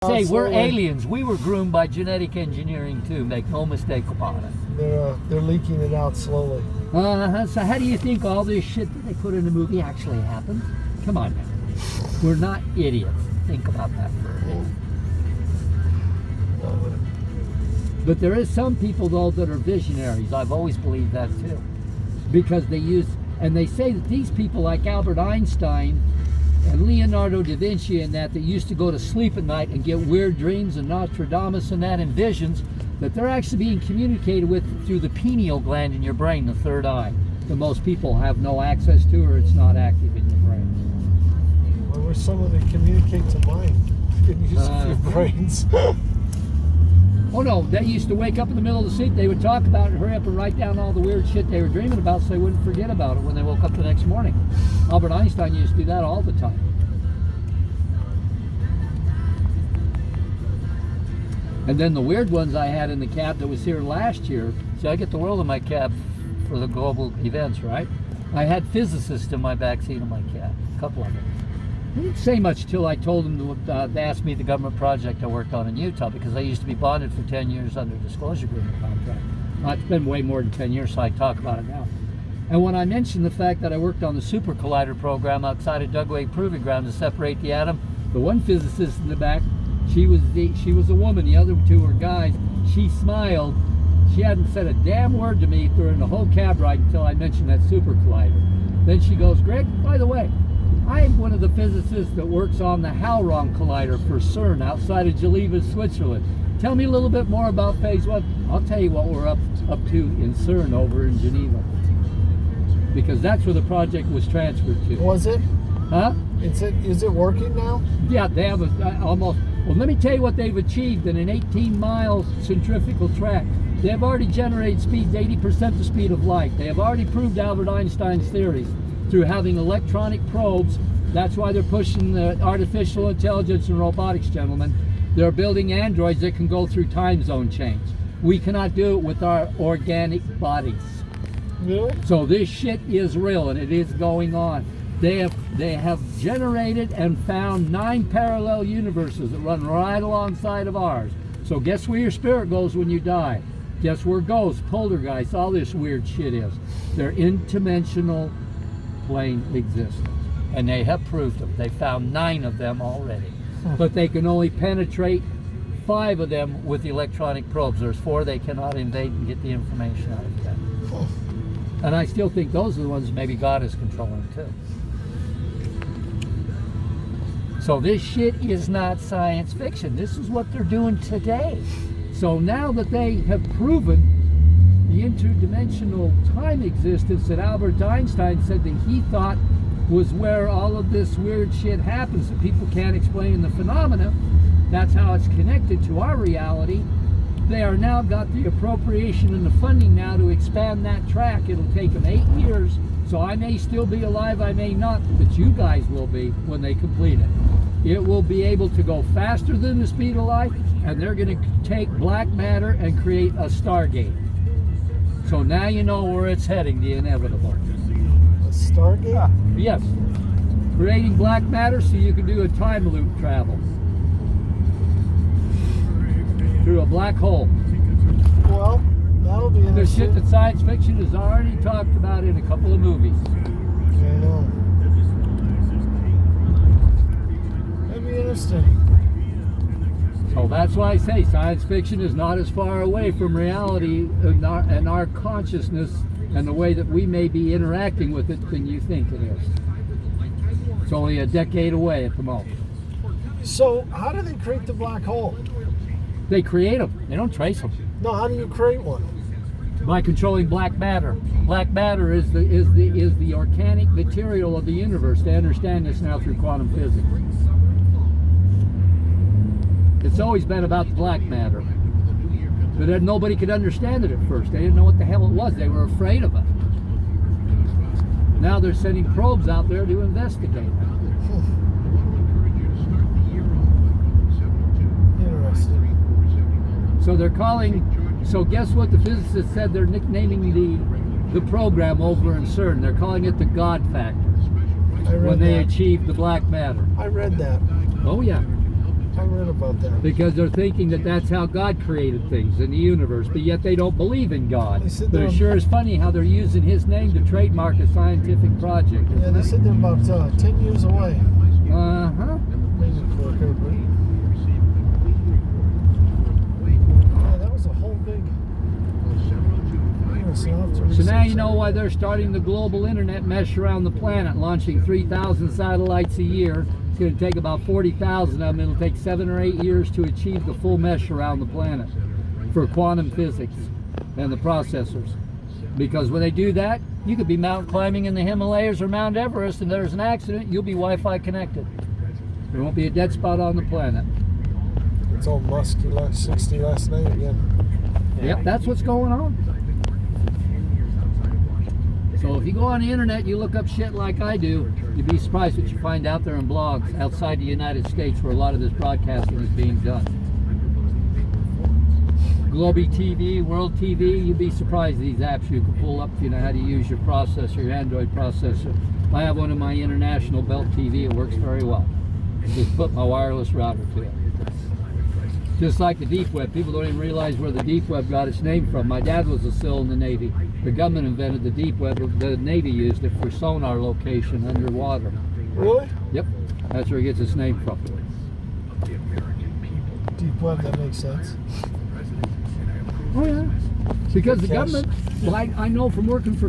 Say we're aliens. We were groomed by genetic engineering too. Make no mistake about it. They're leaking it out slowly. So how do you think all this shit that they put in the movie actually happened? Come on now. We're not idiots. Think about that for a minute. But there is some people though that are visionaries. I've always believed that too, because they say that these people like Albert Einstein and Leonardo da Vinci and that used to go to sleep at night and get weird dreams, and Nostradamus and that, and visions, that they're actually being communicated with through the pineal gland in your brain, the third eye, that most people have no access to, or it's not active in your brain. Well, we're someone that communicates to mind. You can use your brains. Oh no, they used to wake up in the middle of the sleep, they would talk about it, hurry up and write down all the weird shit they were dreaming about so they wouldn't forget about it when they woke up the next morning. Albert Einstein used to do that all the time. And then the weird ones I had in the cab that was here last year, see, I get the world in my cab for the global events, right? I had physicists in my backseat of my cab, a couple of them. They didn't say much till I told them they asked me the government project I worked on in Utah, because I used to be bonded for 10 years under disclosure agreement contract. Well, it's been way more than 10 years, so I talk about it now. And when I mentioned the fact that I worked on the Super Collider program outside of Dugway Proving Ground to separate the atom, the one physicist in the back, she was a woman, the other two were guys. She smiled. She hadn't said a damn word to me during the whole cab ride until I mentioned that Super Collider. Then she goes, "Greg, by the way, I am one of the physicists that works on the Halron Collider for CERN outside of Geneva, Switzerland. Tell me a little bit more about phase one." I'll tell you what we're up to in CERN over in Geneva, because that's where the project was transferred to. Was it? Huh? Is it working now? Yeah, they have almost. Well, let me tell you what they've achieved in an 18-mile centrifugal track. They have already generated speeds 80% the speed of light. They have already proved Albert Einstein's theories through having electronic probes. That's why they're pushing the artificial intelligence and robotics, gentlemen. They're building androids that can go through time zone change. We cannot do it with our organic bodies. Really? So this shit is real, and it is going on. They have generated and found 9 parallel universes that run right alongside of ours. So guess where your spirit goes when you die? Guess where ghosts, poltergeists, all this weird shit is? They're interdimensional plane existence, and they have proved them. They found 9 of them already, but they can only penetrate 5 of them with the electronic probes. There's 4 they cannot invade and get the information out of them. And I still think those are the ones maybe God is controlling too. So this shit is not science fiction. This is what they're doing today. So now that they have proven the interdimensional time existence that Albert Einstein said that he thought was where all of this weird shit happens that people can't explain in the phenomena, that's how it's connected to our reality. They are now got the appropriation and the funding now to expand that track. It'll take them 8 years, so I may still be alive, I may not, but you guys will be when they complete it. It will be able to go faster than the speed of light, and they're going to take black matter and create a Stargate. So now you know where it's heading, the inevitable. A Stargate? Yes. Creating black matter so you can do a time loop travel through a black hole. Well, that'll be The interesting. shit that science fiction has already talked about in a couple of movies. I know. That'd be interesting. So that's why I say science fiction is not as far away from reality and our consciousness and the way that we may be interacting with it than you think it is. It's only a decade away at the most. So, how do they create the black hole? They create them. They don't trace them. No, how do you create one? By controlling black matter. Black matter is the organic material of the universe. They understand this now through quantum physics. It's always been about the black matter. But then nobody could understand it at first. They didn't know what the hell it was. They were afraid of it. Now they're sending probes out there to investigate it. Interesting. So they're calling, so guess what the physicists said? They're nicknaming the program over in CERN. They're calling it the God factor. I read When they that. achieve the black matter. I read that. Oh yeah. I read about that. because they're thinking that that's how God created things in the universe, but yet they don't believe in God. They said But it they're- sure is funny how they're using His name to trademark a scientific project. Yeah, they said they're about 10 years away. Uh-huh. Maybe quicker, but yeah, that was a whole big. So now you know why they're starting the global internet mesh around the planet, launching 3,000 satellites a year. It's going to take about 40,000 of them. It'll take 7 or 8 years to achieve the full mesh around the planet for quantum physics and the processors. Because when they do that, you could be mountain climbing in the Himalayas or Mount Everest, and there's an accident, you'll be Wi-Fi connected. There won't be a dead spot on the planet. It's all Musk. He lost 60 last night again. Yep, that's what's going on. So if you go on the internet, you look up shit like I do, you'd be surprised what you find out there in blogs outside the United States where a lot of this broadcasting is being done. Globy TV, World TV, you'd be surprised at these apps you can pull up if you know how to use your processor, your Android processor. I have one in my international belt TV, it works very well. Just put my wireless router to it. Just like the deep web, people don't even realize where the deep web got its name from. My dad was a SIL in the Navy. The government invented the deep web, the Navy used it for sonar location underwater. Really? Yep, that's where it gets its name from. Deep web, that makes sense. Oh yeah, because the Yes. government, well I know from working for